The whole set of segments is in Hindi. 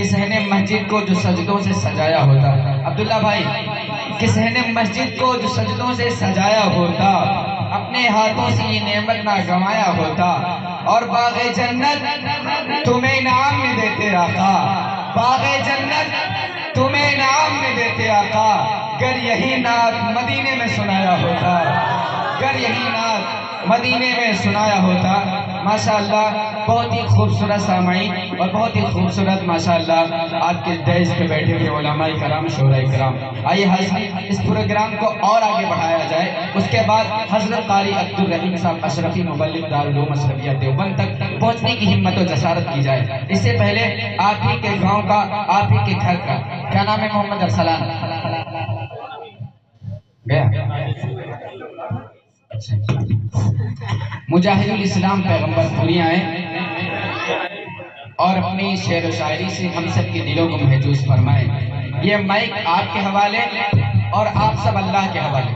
किसी ने मस्जिद को जो सजदों से सजाया होता, अब्दुल्ला भाई, किसी ने मस्जिद को जो सजदों से सजाया होता, अपने हाथों से ये नेमत ना गंवाया होता, और बाग़े जन्नत तुम्हें इनाम में देते आका, बाग़े जन्नत तुम्हें इनाम में देते आका। गर यही नात मदीने में सुनाया होता, गर यही नात मदीने में सुनाया होता। माशाअल्लाह बहुत ही खूबसूरत सामाईन और बहुत ही खूबसूरत माशाअल्लाह आपके डेस्क पे बैठे हुए उलमाए कराम, शोराए कराम। आइए हज़रत इस प्रोग्राम को और आगे बढ़ाया जाए। उसके बाद हज़रत क़ारी अब्दुल रहीम साहब अशरफी मुबल्लिग दारुल उलूम अशरफिया देवबंद तक पहुँचने की हिम्मत और जसारत की जाए। इससे पहले आप ही के गाँव का, आप ही के घर का, क्या नाम है? मोहम्मद अरसलान गया। मुजाहिदुल इस्लाम पैगंबर पूरी आए और अपनी शेर व शायरी से हम सब के दिलों को महजूज फरमाए। ये माइक आपके हवाले और आप सब अल्लाह के हवाले।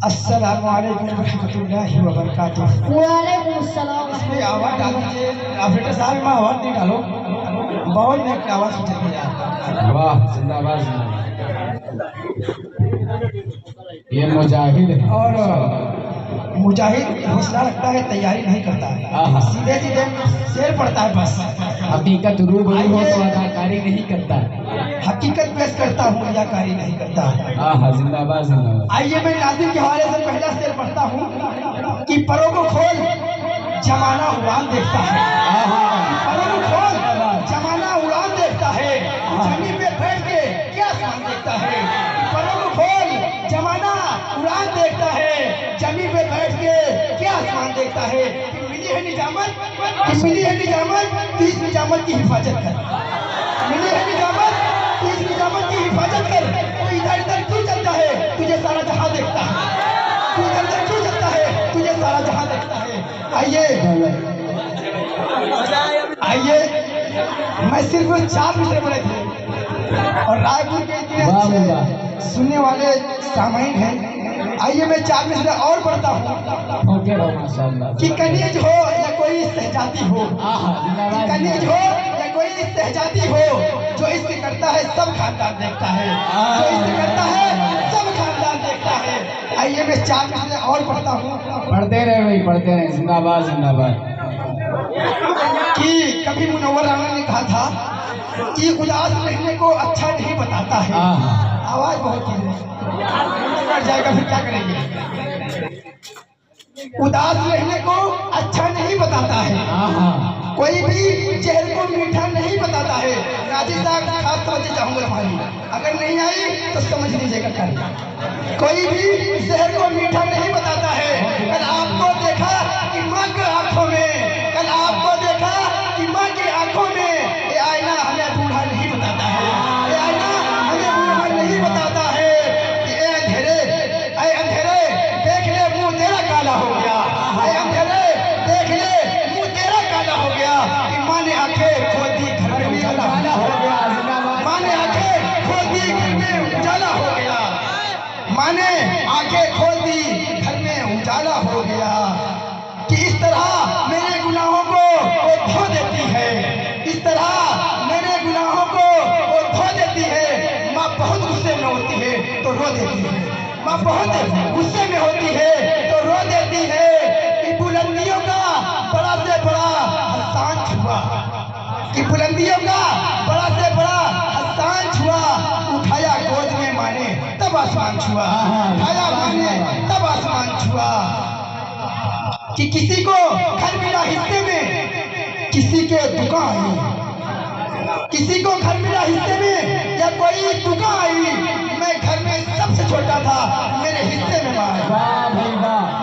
अस्सलामु अलैकुम रहमतुल्लाहि व बरकातुहू। वालेकुम अस्सलाम। इसमें आवाज डाल दीजिए, ऑपरेटर साहब में आवाज नहीं डालो, बहुत नेक की आवाज उठती है। वाह, जिंदाबाद। ये मुजाहिद है और मुजाहिद हौसला रखता है, तैयारी नहीं करता है, सीधे सीधे शेर पढ़ता है बस। हकीकत रूबरू हो तो अदाकारी नहीं करता, हकीकत पेश करता हूँ, अदाकारी नहीं करता। हाँ, जिंदाबाद जिंदाबाद। आइए मैं नाज़िम के हवाले से पहला शेर पढ़ता हूँ कि परों को खोल जमाना उड़ान देखता है, परों को खोल जमाना उड़ान देखता है, जमीन पे बैठ के क्या आसमान देखता है। परों को खोल जमाना उड़ान देखता है, जमीन पे बैठ के क्या आसमान देखता है। कि मिली है निजामत, कि मिली है निजामत, तो इस निजामत की हिफाजत कर। मिली है निजामत, तो इस निजामत की हिफाजत कर। तू इधर इधर क्यों चलता है, तुझे सारा जहां देखता है। तू इधर इधर क्यों चलता है, तुझे सारा जहां देखता है। आइए आइए, मैं सिर्फ 4 मिनट बड़े थे और रायपुर के इतने सुनने वाले सामाईन हैं। आइए मैं 4 मिनट और पढ़ता हूँ कि कनीज हो या कोई सहजाती हो, कनीज हो या कोई सहजाती हो, जो इसके करता है सब खानदान देखता है, जो इसके करता है सब खानदान देखता है। आइए मैं 4 मिनट और पढ़ता हूँ। पढ़ते रहे भाई, पढ़ते रहे, जिंदाबाद जिंदाबाद। कि कभी मुनव्वर राना ने कहा था कि उदास रहने को अच्छा नहीं बताता है। आवाज बहुत कट जाएगा, फिर क्या करेंगे। उदास रहने को अच्छा नहीं बताता है, कोई भी जहर को मीठा नहीं बताता है। नाजिर साहब खास समझ चाहूंगा हमारी, अगर नहीं आई तो समझ लीजिएगा। कर कोई भी जहर को मीठा नहीं बताता है। कल आपको देखा कि माँ की आंखों में, कल आपको देखा कि माँ की आंखों में ये आईना हमें बूढ़ा नहीं बताता है, ये आईना हमें बूढ़ा नहीं बताता है। कि ए अंधेरे देख ले मुंह तेरा काला हो गया, ए अंधेरे देख ले मुंह तेरा काला हो गया। कि माँ ने आंखें खोल दी, घर में उजाला हो गया। माँ ने आंखें खोल दी, घर में उजाला हो गया। माँ ने आंखें खोल दी, घर में उजाला हो गया। कि इस तरह मेरे गुनाहों को वो धो देती है, इस तरह मेरे गुनाहों को वो धो देती है। माँ बहुत गुस्से में होती है तो रो देती है, माँ बहुत गुस्से में होती है तो रो देती है। कि बुलंदियों का बड़ा से बड़ा हसान छुआ, कि बुलंदियों का बड़ा से बड़ा हसान छुआ। उठाया गोद में माने तब आसमान छुआ, उठाया माने तब आसमान छुआ। कि किसी को घर मिला हिस्से में, किसी के दुकान आई, किसी को घर मिला हिस्से में या कोई दुकान आई। मैं घर में सबसे छोटा था, मेरे हिस्से में माँ आई।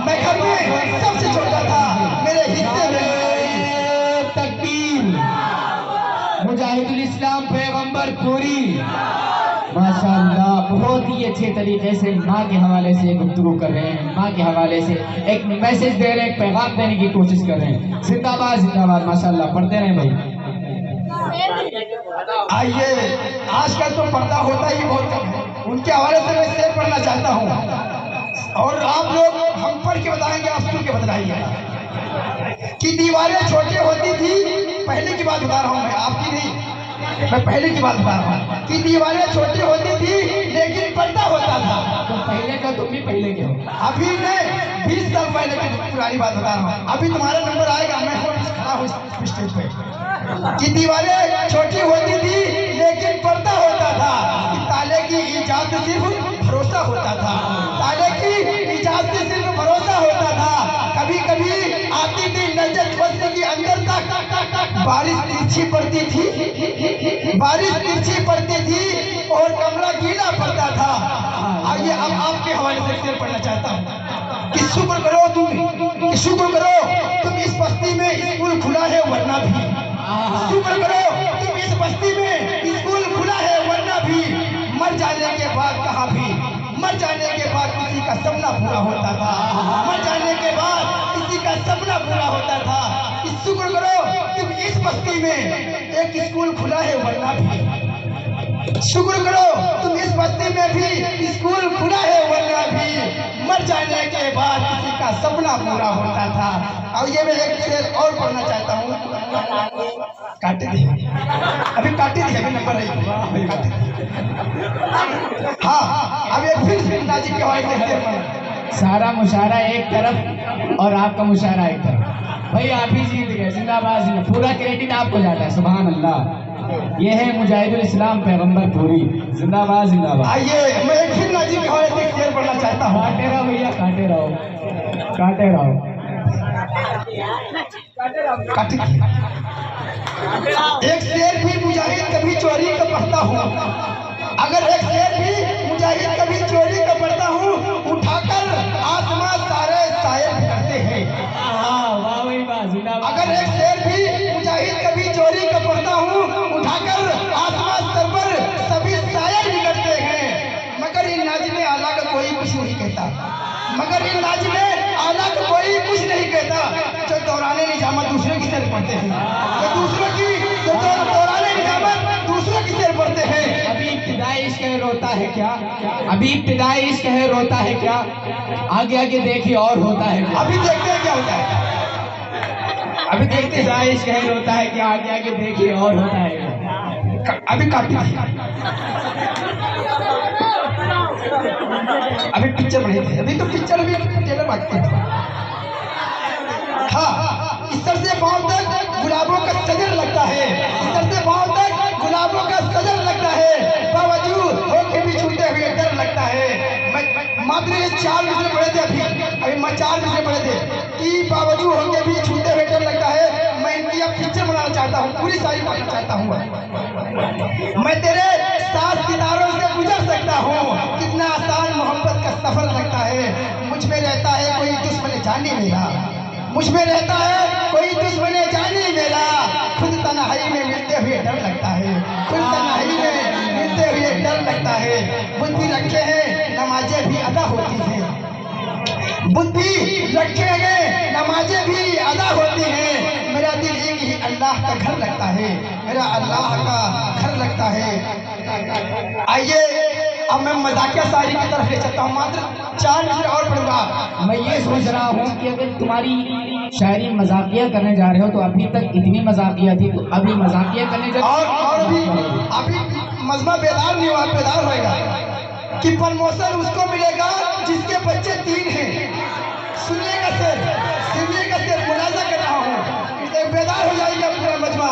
मैं घर में सबसे छोटा था, मेरे हिस्से में। तकबीर। मुजाहिदुल इस्लाम पैगंबर पूरी, माशाअल्लाह। बहुत ही अच्छे तरीके से माँ के हवाले से गुफ्तगू कर रहे हैं, माँ के हवाले से एक मैसेज दे रहे हैं, एक पैगाम देने की कोशिश कर रहे हैं। जिंदाबाद जिंदाबाद, माशाअल्लाह। पढ़ते रहें भाई। आइए, आजकल तो पर्दा होता ही बहुत कम है, उनके हवाले से मैं शेर पढ़ना चाहता हूँ। और आप लोग हम पढ़ के बताएंगे, आप सुन के बतलाइए कि दीवारें छोटी होती थी। पहले की बात बता रहा हूँ मैं, आपकी नहीं, मैं पहले की बात बता रहा हूँ कि दीवारें छोटी होती थी लेकिन पर्दा होता था। तो पहले का तुम भी पहले के हो। अभी नहीं, 20 साल पहले की पुरानी बात बता रहा हूँ। अभी तुम्हारा नंबर आएगा, मैं खड़ा हूँ स्टेज पे कि दीवारें छोटी होती थी लेकिन पर्दा होता था। कि ताले की इजाजत से सिर्फ भरोसा होता था, ताले की इजाजत से सिर्फ भरोसा होता था। कभी कभी आती थी नजर बस्ती के अंदर तक, बारिश तिरछी पड़ती थी, बारिश तिरछी पड़ती थी और कमरा गीला पड़ता था। आइए अब आपके हवाले से शेर पढ़ना चाहता हूँ कि शुक्र करो तुम, कि शुक्र करो तुम इस बस्ती में स्कूल खुला है वरना भी, शुक्र करो तुम इस बस्ती में स्कूल खुला है वरना भी, मर जाने के बाद कहाँ भी, मर जाने के बाद किसी का सपना पूरा होता था, मर जाने के बाद किसी का सपना पूरा होता था। इस शुक्र करो तुम इस बस्ती में एक स्कूल खुला है वरना भी, शुक्र करो तुम इस बस्ती में भी स्कूल खुला है वरना भी, मर जाने के बाद किसी का सपना पूरा होता था। और ये मैं एक शेर और पढ़ना चाहता हूँ, काटे दी अभी, काटे दी अभी नंबर नहीं, काटे दी। हाँ अब एक फिर नाजी के हवाले से शेर पढ़ना। सारा मुशारा एक तरफ और आपका मुशारा एक तरफ। भाई आप ही जीत गए, जिंदाबाद जिंदाबाद। पूरा क्रेडिट आपको जाता है, सुभान अल्लाह। ये है मुजाहिदुल इस्लाम पैगंबर पूरी, जिंदाबाद जिंदाबाद। आइए मैं एक फिर नाजी के हवाले से शेर पढ़ना चाहता हूँ। काटे रहो भैया, काटे रहो, काटे रहो। काटे दी। एक शेर भी मुजाहिद कभी चोरी का पढ़ता हूँ, अगर एक शेर भी मुजाहिद कभी चोरी का पढ़ता हूँ, उठाकर आसमां सारे शायर करते हैं। अगर एक शेर भी मुजाहिद कभी चोरी का पढ़ता हूँ, उठाकर आसमां सर पर सभी शायर बिगड़ते हैं। मगर इन नाज़िम आला का कोई कुछ नहीं कहता, मगर इन नाज़िम आला का कोई कुछ नहीं कहता। जो दौराने निजामत दूसरे की शेर पढ़ते हैं, जो दूसरों की दौराने निजामत दूसरों की शेर पढ़ते हैं। अभी इब्तिदाई इश्क है रोता है क्या, अभी इब्तिदाई इश्क है रोता है क्या, आगे आगे देखिए और होता है क्या। अभी देखते हैं क्या होता है, अभी देखते हैं। इश्क है रोता है क्या, आगे आगे देखिए और होता है क्या। अभी काटी थी, अभी पिक्चर बनी थी, अभी तो पिक्चर अभी टेलर बांटते हैं। हाँ, इस तरह से पाँव तक गुलाबों का सजर लगता है, इस तरह से पाँव तक गुलाबों का सजर लगता है, बावजूद होके भी छूटे हुए डर लगता है। मात्र ये 4 मिसरे पढ़े थे, अभी मैं 4 मिसरे पढ़े थे कि बावजूद होके भी छूटे हुए डर लगता है। मैं इनकी अब पिक्चर बनाना चाहता हूँ, पूरी सारी पढ़ना चाहता हूँ। मैं तेरे 7 सितारों से गुजर सकता हूँ, कितना आसान मोहब्बत का सफर लगता है। मुझ में रहता है कोई दुश्मन जानी मेरा, मुझ में रहता है कोई दुश्मन जानी मेरा, खुद तन्हाई में मिलते हुए डर लगता है, खुद तन्हाई में मिलते हुए डर लगता है। बुद्धि रखे हैं नमाजें भी अदा होती हैं, बुद्धि रखे हैं नमाजें भी अदा होती हैं। मेरा दिल एक ही अल्लाह का घर लगता है, मेरा अल्लाह का घर लगता है। आइए अब मैं मजाकिया शायरी की तरफ ले चलता हूँ, मात्र 4 मिनट और पढ़ूंगा। मैं ये सोच रहा हूँ कि अगर तुम्हारी शायरी मजाकिया करने जा रहे हो तो अभी तक इतनी मजाकिया थी, तो अभी मजाकिया करने जा और अभी मजमा बेदार नहीं हुआ, बेदार होएगा कि प्रमोशन उसको मिलेगा जिसके बच्चे 3 हैं। सुनिएगा सर, सुनिएगा सर, मुलाजा कर रहा हूँ, बेदार हो जाएगा पूरा मजमा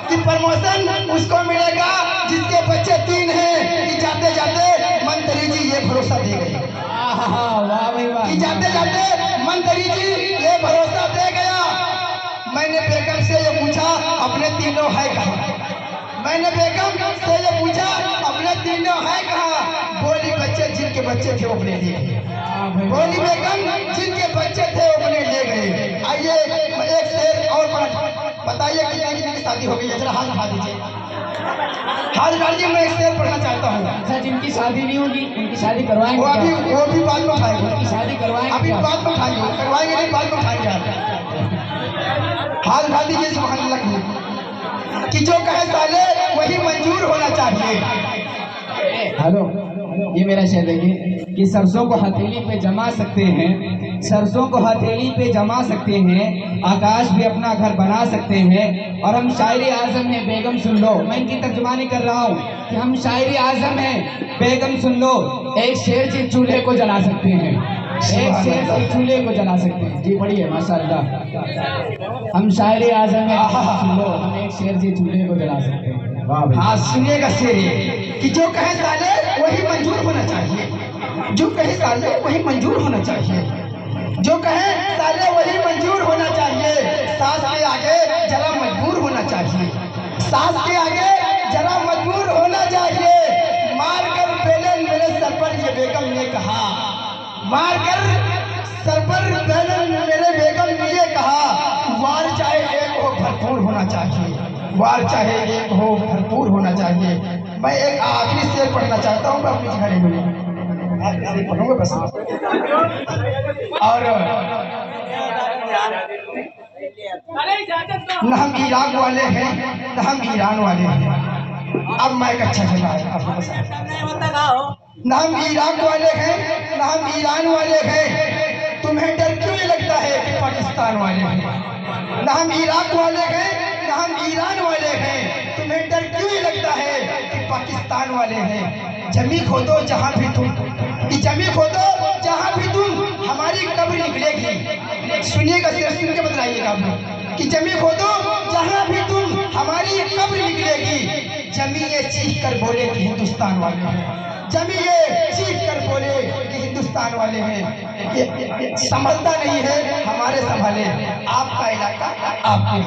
कि प्रमोशन उसको मिलेगा जिसके बच्चे 3 हैं। कि जाते जाते मंत्री जी ये भरोसा दे गए, कि जाते जाते मंत्री जी ये भरोसा दे गया। मैंने बेगम से ये पूछा अपने तीनों है कहाँ, मैंने बेगम से ये पूछा अपने तीनों है कहाँ। बोली बच्चे जिनके बच्चे थे वो अपने ले गए, बोली बेगम जिनके बच्चे थे वो अपने ले गए। आइए एक शेर और बताइए कितने की शादी हो गई है, जरा हाथ उठा दीजिए, हाथ उठा दीजिए। मैं एक शेर पढ़ना चाहता हूँ। अच्छा, जिनकी शादी नहीं होगी उनकी शादी करवाएंगे, वो भी बाद में उठाएंगे, उनकी शादी करवाएंगे, अभी बाद में उठाएंगे, करवाएंगे नहीं, बाद में उठाएंगे। हाथ उठा दीजिए सुभान अल्लाह कि जो कहे साले वही मंजूर होना चाहिए। हेलो ये मेरा शेर देखिए कि सरसों को हथेली पे जमा सकते हैं, सरसों को हथेली पे जमा सकते हैं, आकाश भी अपना घर बना सकते हैं। और हम शायरी आजम हैं बेगम सुन लो। मैं इनकी तर्जुमानी कर रहा हूँ कि हम शायरी आजम हैं बेगम सुन लो। एक शेर से चूल्हे को जला सकते हैं, एक शेर से चूल्हे को जला सकते हैं। जी पढ़िए माशाअल्लाह। हम शायरी आजम हैं सुन लो, हम एक शेर से चूल्हे को जला सकते हैं। हाँ सुनिएगा शेर ये कि जो कहे साले वही मंजूर होना चाहिए, जो कहे साले वही मंजूर होना चाहिए, जो कहे साले वही मंजूर होना चाहिए। सास के आगे जरा मजबूर होना चाहिए, सास के आगे जरा मजबूर होना चाहिए। मार कर बेलन मेरे सर पर ये बेगम ने कहा, मार कर सर पर बेलन मेरे बेगम ने ये कहा, वार चाहे एक हो भरपूर होना चाहिए, वार चाहे एक हो भरपूर होना चाहिए। मैं एक आखिरी शेर पढ़ना चाहता हूँ, मैं अपनी जगह नहीं मिलूंगा, आखिरी शेर पढ़ूंगा बस। और न हम इराक वाले हैं न हम ईरान वाले हैं। अब मैं एक अच्छा जगह है आपको बता, न हम इराक वाले हैं न हम ईरान वाले हैं। तुम्हें डर क्यों लगता है कि पाकिस्तान वाले हैं? न हम इराक वाले हैं न हम ईरान वाले हैं। तुम्हें डर क्यों लगता है कि पाकिस्तान वाले हैं? जमी खोदो जहाँ भी तुम, जमी खोदो जहाँ भी तुम, हमारी कब्र निकलेगी। सुनिएगा, सुन के बतलाइएगा आप लोग कि जमी खोदो जहाँ भी तुम, हमारी कब्र निकलेगी। जमी ये चीख कर बोले कि हिंदुस्तान वाले हैं, जमी ये चीख कर बोले कि हिंदुस्तान वाले हैं। ये संभलता नहीं है, हमारे संभाले। आपका इलाका आपके